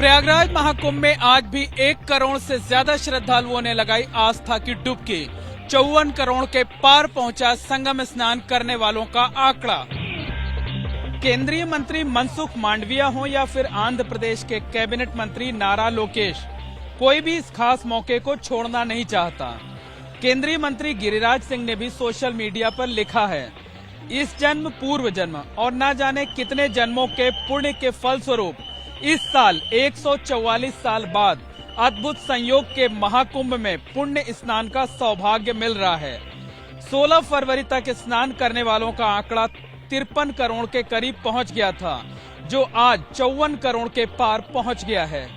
प्रयागराज महाकुंभ में आज भी 1 करोड़ से ज्यादा श्रद्धालुओं ने लगाई आस्था की डुबकी। 54 करोड़ के पार पहुंचा संगम स्नान करने वालों का आंकड़ा। केंद्रीय मंत्री मनसुख मांडविया हो या फिर आंध्र प्रदेश के कैबिनेट मंत्री नारा लोकेश, कोई भी इस खास मौके को छोड़ना नहीं चाहता। केंद्रीय मंत्री गिरिराज सिंह ने भी सोशल मीडिया पर लिखा है, इस जन्म पूर्व जन्म और न जाने कितने जन्मों के पुण्य के फलस्वरूप इस साल 144 साल बाद अद्भुत संयोग के महाकुंभ में पुण्य स्नान का सौभाग्य मिल रहा है। 16 फरवरी तक स्नान करने वालों का आंकड़ा 53 करोड़ के करीब पहुंच गया था, जो आज 54 करोड़ के पार पहुंच गया है।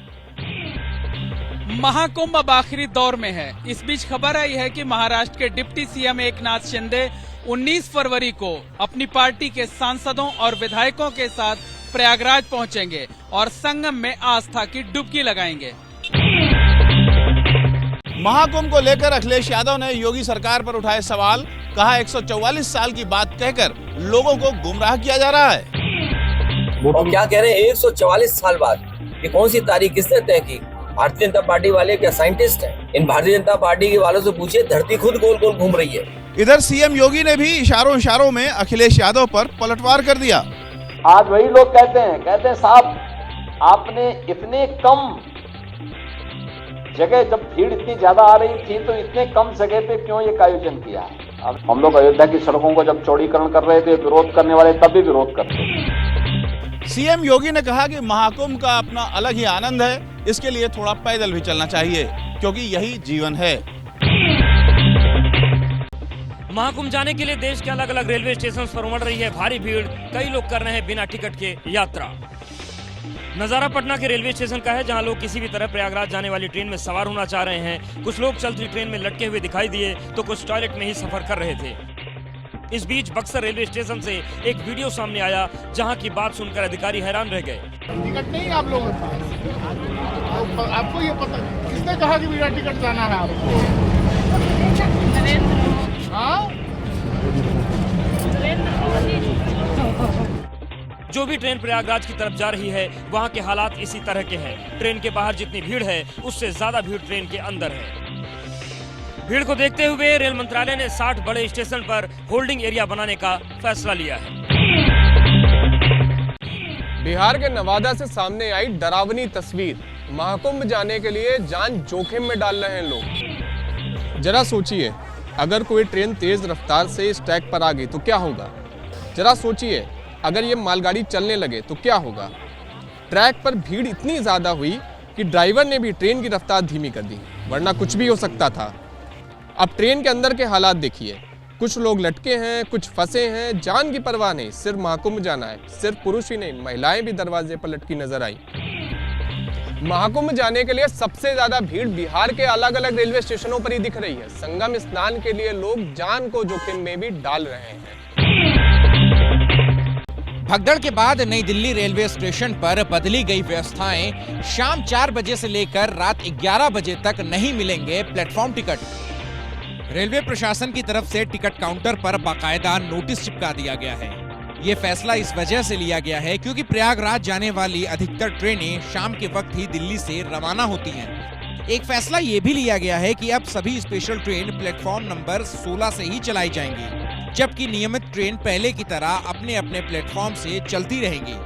महाकुंभ अब आखिरी दौर में है। इस बीच खबर आई है कि महाराष्ट्र के डिप्टी सीएम एकनाथ शिंदे 19 फरवरी को अपनी पार्टी के सांसदों और विधायकों के साथ प्रयागराज पहुंचेंगे और संगम में आस्था की डुबकी लगाएंगे। महाकुंभ को लेकर अखिलेश यादव ने योगी सरकार पर उठाए सवाल। कहा 144 साल की बात कहकर लोगों को गुमराह किया जा रहा है। और क्या कह रहे हैं 144 साल बाद, ये कौन सी तारीख किसने तय की? भारतीय जनता पार्टी वाले क्या साइंटिस्ट हैं? इन भारतीय जनता पार्टी के वालों से पूछिए, धरती खुद गोल गोल घूम रही है। इधर सीएम योगी ने भी इशारों में अखिलेश यादव पर पलटवार कर दिया। आज वही लोग कहते हैं साहब, आपने इतने कम जगह, जब भीड़ इतनी ज्यादा आ रही थी तो इतने कम जगह पे क्यों ये आयोजन किया? अब हम लोग अयोध्या की सड़कों को जब चौड़ीकरण कर रहे थे, विरोध करने वाले तब भी विरोध करते। सीएम योगी ने कहा कि महाकुंभ का अपना अलग ही आनंद है, इसके लिए थोड़ा पैदल भी चलना चाहिए, क्योंकि यही जीवन है। महाकुंभ जाने के लिए देश के अलग अलग रेलवे स्टेशन पर उमड़ रही है भारी भीड़। कई लोग कर रहे हैं बिना टिकट के यात्रा। नजारा पटना के रेलवे स्टेशन का है, जहां लोग किसी भी तरह प्रयागराज जाने वाली ट्रेन में सवार होना चाह रहे हैं। कुछ लोग चलती ट्रेन में लटके हुए दिखाई दिए तो कुछ टॉयलेट में ही सफर कर रहे थे। इस बीच बक्सर रेलवे स्टेशन से एक वीडियो सामने आया, जहां की बात सुनकर अधिकारी हैरान रह गए। टिकट नहीं आप लोगों के पास? आपको ये पता किसने कहा कि बिना टिकट जाना है आपको? जो भी ट्रेन प्रयागराज की तरफ जा रही है, वहां के हालात इसी तरह के हैं। ट्रेन के बाहर जितनी भीड़ है, उससे ज्यादा भीड़ ट्रेन के अंदर है। भीड़ को देखते हुए रेल मंत्रालय ने 60 बड़े स्टेशन पर होल्डिंग एरिया बनाने का फैसला लिया है। बिहार के नवादा से सामने आई डरावनी तस्वीर। महाकुंभ जाने के लिए जान जोखिम में डाल रहे हैं लोग। जरा सोचिए, अगर कोई ट्रेन तेज रफ्तार से इस ट्रैक पर आ गई तो क्या होगा? जरा सोचिए, अगर ये मालगाड़ी चलने लगे तो क्या होगा? ट्रैक पर भीड़ इतनी ज्यादा हुई कि ड्राइवर ने भी ट्रेन की रफ्तार धीमी कर दी, वरना कुछ भी हो सकता था। अब ट्रेन के अंदर के हालात देखिए। कुछ लोग लटके हैं, कुछ फंसे हैं, जान की परवाह नहीं, सिर्फ महाकुंभ जाना है। सिर्फ पुरुष ही नहीं, महिलाएं भी दरवाजे पर लटकी नजर आई। महाकुंभ जाने के लिए सबसे ज्यादा भीड़ बिहार के अलग अलग रेलवे स्टेशनों पर ही दिख रही है। संगम स्नान के लिए लोग जान को जोखिम में भी डाल रहे हैं। भगदड़ के बाद नई दिल्ली रेलवे स्टेशन पर बदली गई व्यवस्थाएं। शाम 4 बजे से लेकर रात 11 बजे तक नहीं मिलेंगे प्लेटफॉर्म टिकट। रेलवे प्रशासन की तरफ से टिकट काउंटर पर बाकायदा नोटिस चिपका दिया गया है। ये फैसला इस वजह से लिया गया है क्योंकि प्रयागराज जाने वाली अधिकतर ट्रेनें शाम के वक्त ही दिल्ली से रवाना होती हैं। एक फैसला ये भी लिया गया है कि अब सभी स्पेशल ट्रेन प्लेटफॉर्म नंबर 16 से ही चलाई जाएंगी, जबकि नियमित ट्रेन पहले की तरह अपने अपने प्लेटफॉर्म से चलती रहेंगी।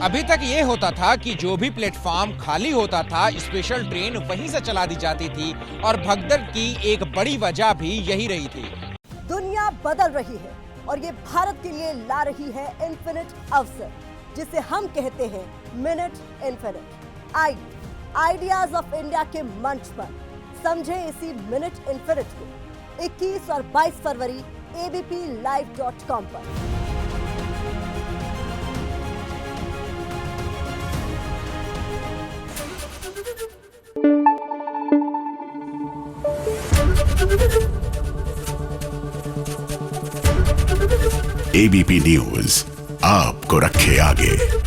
अभी तक ये होता था कि जो भी प्लेटफॉर्म खाली होता था, स्पेशल ट्रेन वहीं से चला दी जाती थी, और भगदड़ की एक बड़ी वजह भी यही रही थी। दुनिया बदल रही है और ये भारत के लिए ला रही है इन्फिनिट अवसर, जिसे हम कहते हैं minute infinite. Ideas of India के मंच पर समझे इसी मिनट इन्फिनिट को 21 और 22 फरवरी abplive.com पर। एबीपी न्यूज आपको रखे आगे।